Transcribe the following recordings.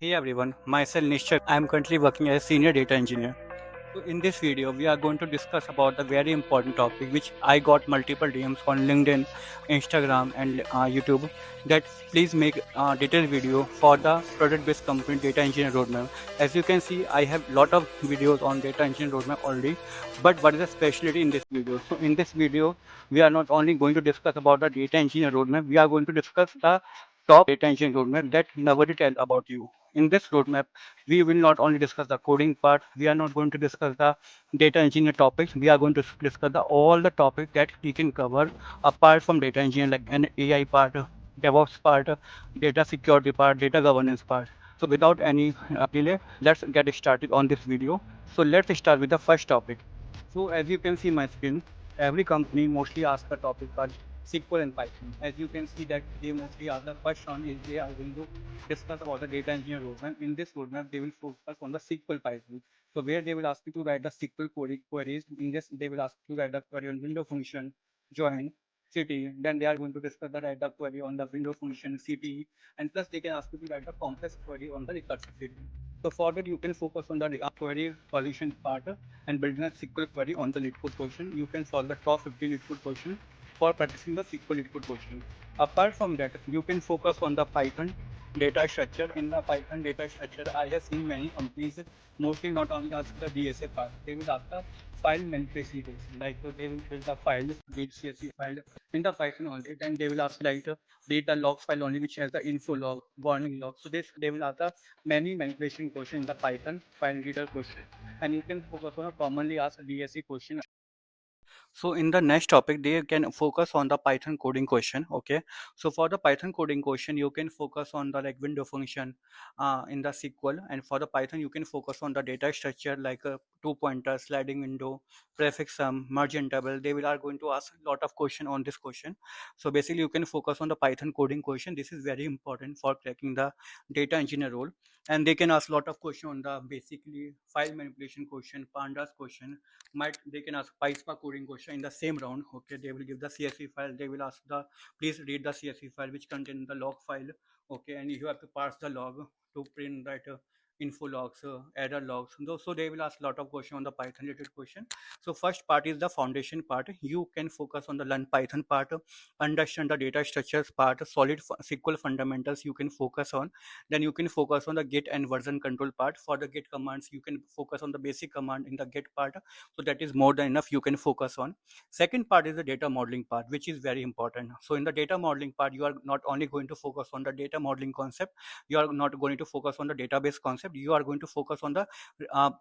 Hey everyone, myself Nishchay. I am currently working as a senior data engineer. So in this video, we are going to discuss about the very important topic which I got multiple DMs on LinkedIn, Instagram, and YouTube. That please make a detailed video for the product-based company data engineer roadmap. As you can see, I have lot of videos on data engineer roadmap already. But what is the specialty in this video? So in this video, we are not only going to discuss about the data engineer roadmap. We are going to discuss the top data engineering roadmap that nobody tell about you. In this roadmap, we will not only discuss the coding part, we are not going to discuss the data engineer topics, we are going to discuss all the topics that we can cover apart from data engineering, like an AI part, DevOps part, data security part, data governance part. So without any delay, let's get started on this video. So let's start with the first topic. So as you can see my screen, every company mostly asks the topic about SQL and Python. As you can see that they mostly ask the first one is they are going to discuss about the data engineer roadmap. In this roadmap, they will focus on the SQL Python. So where they will ask you to write the SQL queries. In this, they will ask you to write the query on window function, join, city. Then they are going to discuss the write the query on the window function, city, and plus they can ask you to write the complex query on the recursive city. So for that, you can focus on the query solution part and building a SQL query on the lead code portion. You can solve the top 50 lead code portion for practicing the SQL lead code portion. Apart from that, you can focus on the Python data structure. In the Python data structure, I have seen many companies mostly not only ask the DSA part, they will ask the file manipulation portion. Like they will build the files, read CSV file in the Python only. Then they will ask like read the log file only, which has the info log, warning log. So this they will ask the many manipulation question in the Python file reader question, and you can focus on a commonly asked DSA question. So in the next topic, they can focus on the Python coding question. Okay. So for the Python coding question, you can focus on the like window function in the SQL, and for the Python, you can focus on the data structure like a two pointer, sliding window, prefix sum, merge and table. They will are going to ask a lot of question on this question. So basically, you can focus on the Python coding question. This is very important for cracking the data engineer role, and they can ask a lot of question on the basically file manipulation question, pandas question, might they can ask 𝗶𝗶 coding question in the same round. Okay, they will give the CSV file, they will ask the please read the CSV file which contain the log file. Okay, and you have to parse the log to print that info logs, error logs. So they will ask a lot of question on the Python related question. So first part is the foundation part. You can focus on the learn Python part, understand the data structures part, solid SQL fundamentals you can focus on. Then you can focus on the git and version control part. For the git commands, you can focus on the basic command in the git part, so that is more than enough you can focus on. Second part is the data modeling part, which is very important. So in the data modeling part, you are not only going to focus on the data modeling concept, you are not going to focus on the database concept, you are going to focus on the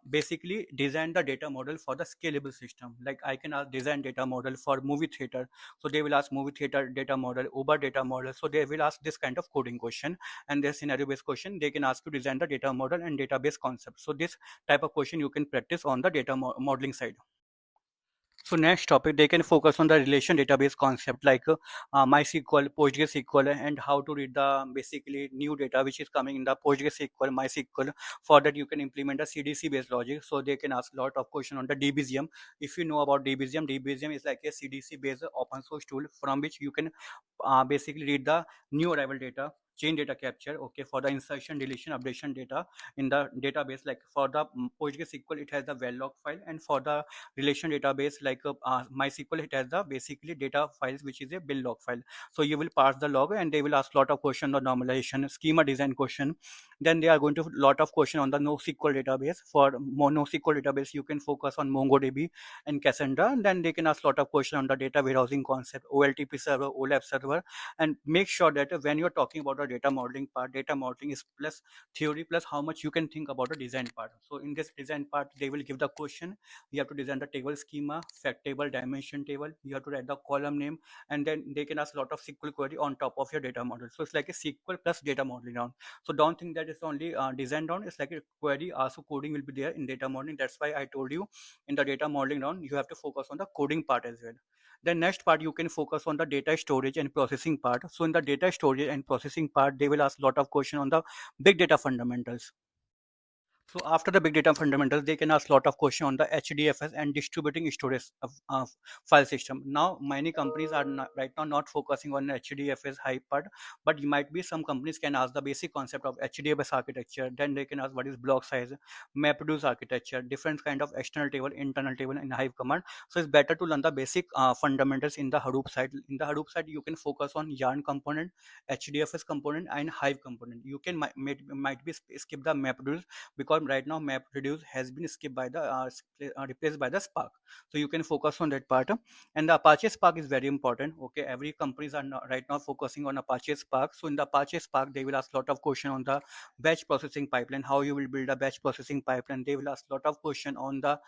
basically design the data model for the scalable system. Like I can design data model for movie theater, so they will ask movie theater data model, Uber data model. So they will ask this kind of coding question, and their scenario based question they can ask to design the data model and database concept. So this type of question you can practice on the data modeling side. So next topic, they can focus on the relation database concept like MySQL, PostgreSQL, and how to read the basically new data which is coming in the PostgreSQL, MySQL. For that, you can implement a CDC based logic. So they can ask a lot of question on the DBZM. If you know about DBZM, DBZM is like a CDC based open source tool from which you can basically read the new arrival data, chain data capture. Okay, for the insertion, deletion, updation data in the database. Like for the PostgreSQL, it has the well log file, and for the relation database like MySQL, it has the basically data files which is a bill log file. So you will pass the log, and they will ask lot of question on normalization, schema design question. Then they are going to lot of question on the NoSQL database. For NoSQL database, you can focus on MongoDB and Cassandra. Then they can ask lot of question on the data warehousing concept, OLTP server, OLAP server. And make sure that when you're talking about the data modeling part, data modeling is plus theory plus how much you can think about the design part. So in this design part, they will give the question. You have to design the table schema, fact table, dimension table. You have to write the column name, and then they can ask a lot of SQL query on top of your data model. So it's like a SQL plus data modeling round. So don't think that it's only design round. It's like a query, also coding will be there in data modeling. That's why I told you in the data modeling round, you have to focus on the coding part as well. The next part, you can focus on the data storage and processing part. So in the data storage and processing part, they will ask a lot of question on the big data fundamentals. So after the big data fundamentals, they can ask a lot of questions on the HDFS and distributing storage of file system. Now, many companies are right now not focusing on HDFS hype part, but you might be some companies can ask the basic concept of HDFS architecture. Then they can ask what is block size, MapReduce architecture, different kind of external table, internal table in Hive command. So it's better to learn the basic fundamentals in the Hadoop side. In the Hadoop side, you can focus on yarn component, HDFS component, and Hive component. You can might be skip the MapReduce because right now MapReduce has been skipped by the replaced by the Spark. So you can focus on that part. And the Apache Spark is very important. Okay, every companies are right now focusing on Apache Spark. So in the Apache Spark, they will ask a lot of question on the batch processing pipeline, how you will build a batch processing pipeline. They will ask a lot of question on the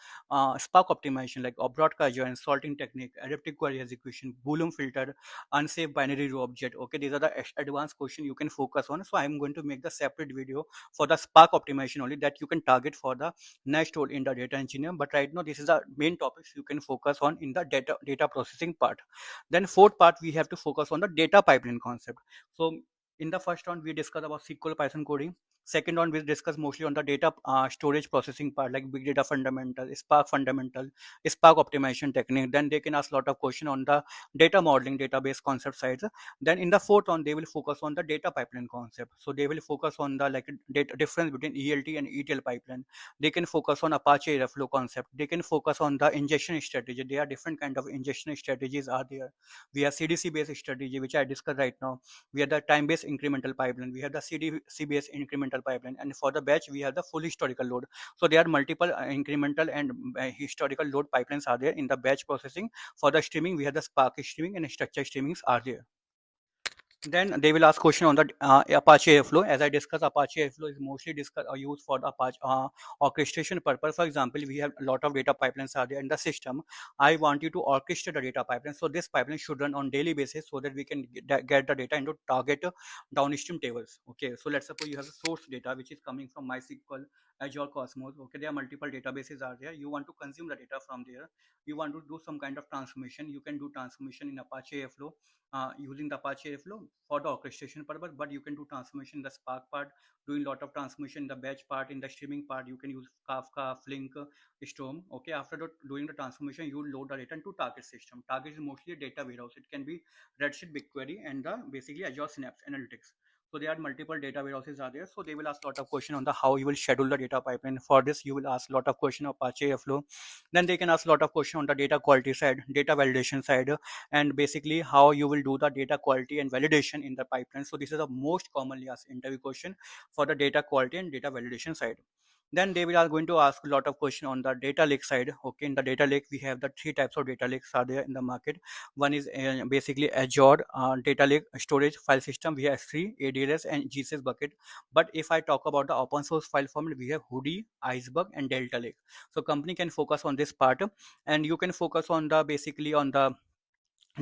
Spark optimization, like broadcast join, sorting technique, adaptive query execution, Boolean filter, unsafe binary row object. Okay, these are the advanced question you can focus on. So I'm going to make the separate video for the Spark optimization only that you can target for the next role in the data engineer. But right now, this is the main topics you can focus on in the data processing part. Then fourth part, we have to focus on the data pipeline concept. So in the first round, we discussed about SQL Python coding. Second round, we discuss mostly on the data storage processing part, like big data fundamental, Spark fundamental, Spark optimization technique. Then they can ask a lot of question on the data modeling, database concept sides. Then in the fourth one, they will focus on the data pipeline concept. So they will focus on the like data difference between ELT and ETL pipeline. They can focus on Apache Airflow concept. They can focus on the ingestion strategy. There are different kind of ingestion strategies are there. We have CDC based strategy, which I discussed right now. We have the time based incremental pipeline. We have the CDC based incremental pipeline, and for the batch we have the full historical load. So there are multiple incremental and historical load pipelines are there in the batch processing. For the streaming, we have the Spark streaming and structure streamings are there. Then they will ask question on the Apache Airflow. As I discussed, Apache Airflow is mostly discussed or used for the Apache orchestration purpose. For example, we have a lot of data pipelines are there in the system. I want you to orchestrate the data pipeline. So this pipeline should run on daily basis so that we can get the data into target downstream tables. Okay, so let's suppose you have a source data which is coming from MySQL, Azure Cosmos. Okay, there are multiple databases are there. You want to consume the data from there. You want to do some kind of transformation. You can do transformation in Apache Airflow using the Apache Airflow for the orchestration purpose, but you can do transformation in the Spark part, doing a lot of transformation in the batch part, in the streaming part. You can use Kafka, Flink, Storm. Okay, after doing the transformation, you load the data into target system. Target is mostly a data warehouse. It can be Redshift, BigQuery, and the basically Azure Synapse Analytics. So there are multiple data warehouses are there. So they will ask a lot of question on the how you will schedule the data pipeline. For this, you will ask a lot of question of Apache Airflow. Then they can ask a lot of question on the data quality side, data validation side, and basically how you will do the data quality and validation in the pipeline. So this is the most commonly asked interview question for the data quality and data validation side. Then they will are going to ask a lot of question on the data lake side. Okay, in the data lake we have the three types of data lakes are there in the market. One is basically Azure data lake storage file system. We have S3, ADLS, and GCS bucket. But if I talk about the open source file format, we have Hoodie, Iceberg, and Delta Lake. So company can focus on this part, and you can focus on the basically on the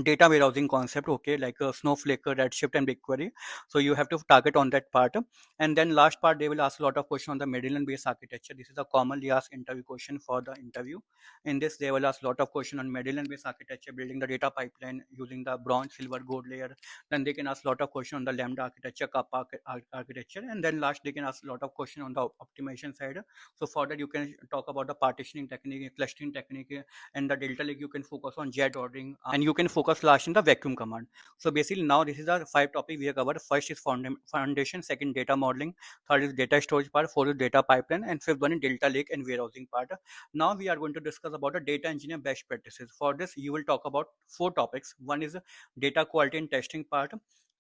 data warehousing concept. Okay, like Snowflake, Redshift, and BigQuery. So you have to target on that part. And then last part, they will ask a lot of question on the Medallion based architecture. This is a commonly asked interview question for the interview. In this, they will ask a lot of question on Medallion based architecture, building the data pipeline using the bronze, silver, gold layer. Then they can ask a lot of question on the Lambda architecture, Kappa architecture. And then last, they can ask a lot of question on the optimization side. So for that, you can talk about the partitioning technique, clustering technique, and the Delta Lake you can focus on jet ordering, and you can focus last in the vacuum command. So basically now this is the five topic we have covered. First is foundation, second data modeling, third is data storage part, fourth is data pipeline, and fifth one is Delta Lake and warehousing part. Now we are going to discuss about the data engineer best practices. For this you will talk about four topics. One is data quality and testing part.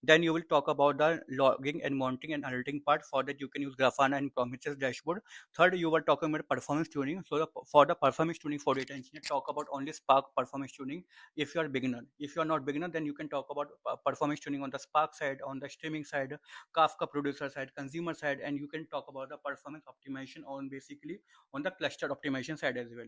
Then you will talk about the logging and monitoring and alerting part. For that you can use Grafana and Prometheus dashboard. Third, you were talking about performance tuning. So for the performance tuning for data engineer, talk about only Spark performance tuning. If you are beginner, if you are not beginner, then you can talk about performance tuning on the Spark side, on the streaming side, Kafka producer side, consumer side, and you can talk about the performance optimization on basically on the cluster optimization side as well.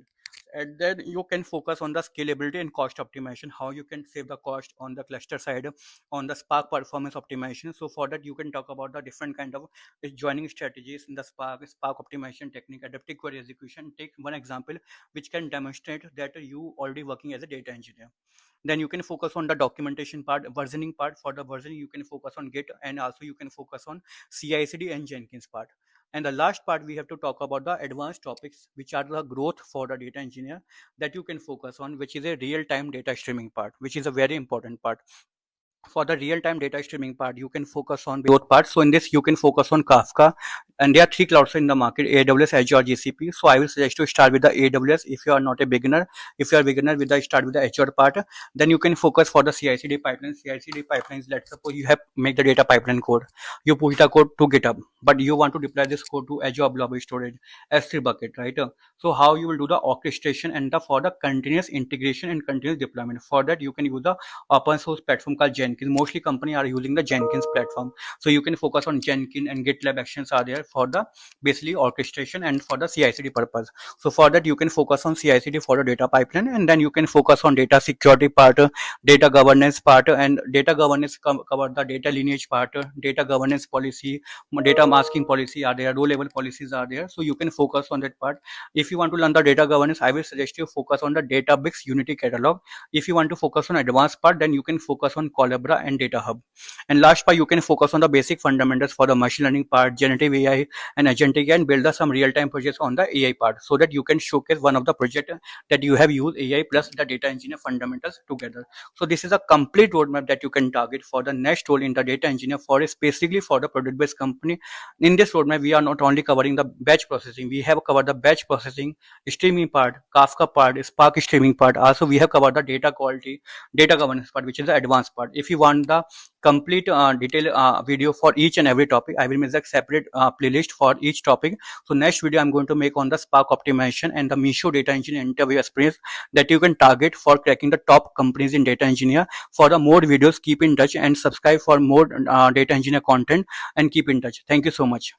And then you can focus on the scalability and cost optimization, how you can save the cost on the cluster side, on the Spark performance optimization. So for that you can talk about the different kind of joining strategies in the Spark optimization technique, adaptive query execution. Take one example which can demonstrate that you already working as a data engineer. Then you can focus on the documentation part, versioning part. For the versioning you can focus on Git, and also you can focus on CI/CD and Jenkins part. And the last part, we have to talk about the advanced topics, which are the growth for the data engineer that you can focus on, which is a real-time data streaming part, which is a very important part. For the real-time data streaming part, you can focus on both parts. So in this, you can focus on Kafka, and there are three clouds in the market: AWS, Azure, GCP. So I will suggest to start with the AWS if you are not a beginner. If you are a beginner, start with the Azure part. Then you can focus for the CI/CD pipelines. CI/CD pipelines. Let's suppose you have make the data pipeline code. You push the code to GitHub, but you want to deploy this code to Azure Blob Storage, S3 bucket, right? So how you will do the orchestration and for the continuous integration and continuous deployment. For that, you can use the open source platform called Jenkins. Mostly companies are using the Jenkins platform. So you can focus on Jenkins, and GitLab Actions are there for the basically orchestration and for the CI/CD purpose. So for that, you can focus on CI/CD for the data pipeline, and then you can focus on data security part, data governance part, and data governance cover the data lineage part, data governance policy, data masking policy are there, row level policies are there. So you can focus on that part. If you want to learn the data governance, I will suggest you focus on the Databricks Unity Catalog. If you want to focus on advanced part, then you can focus on Collabra and Data Hub. And last part, you can focus on the basic fundamentals for the machine learning part, generative AI and agentic AI, and build some real-time projects on the AI part, so that you can showcase one of the project that you have used AI plus the data engineer fundamentals together. So this is a complete roadmap that you can target for the next role in the data engineer, for specifically for the product-based company. In this roadmap, we are not only covering the batch processing, we have covered the batch processing, streaming part, Kafka part, Spark streaming part. Also, we have covered the data quality, data governance part, which is the advanced part. If you want the complete detailed video for each and every topic, I will make a separate playlist for each topic. So next video, I'm going to make on the Spark optimization and the Misho data engineer interview experience that you can target for cracking the top companies in data engineer. For the more videos, keep in touch and subscribe for more data engineer content, and keep in touch. Thank you so much.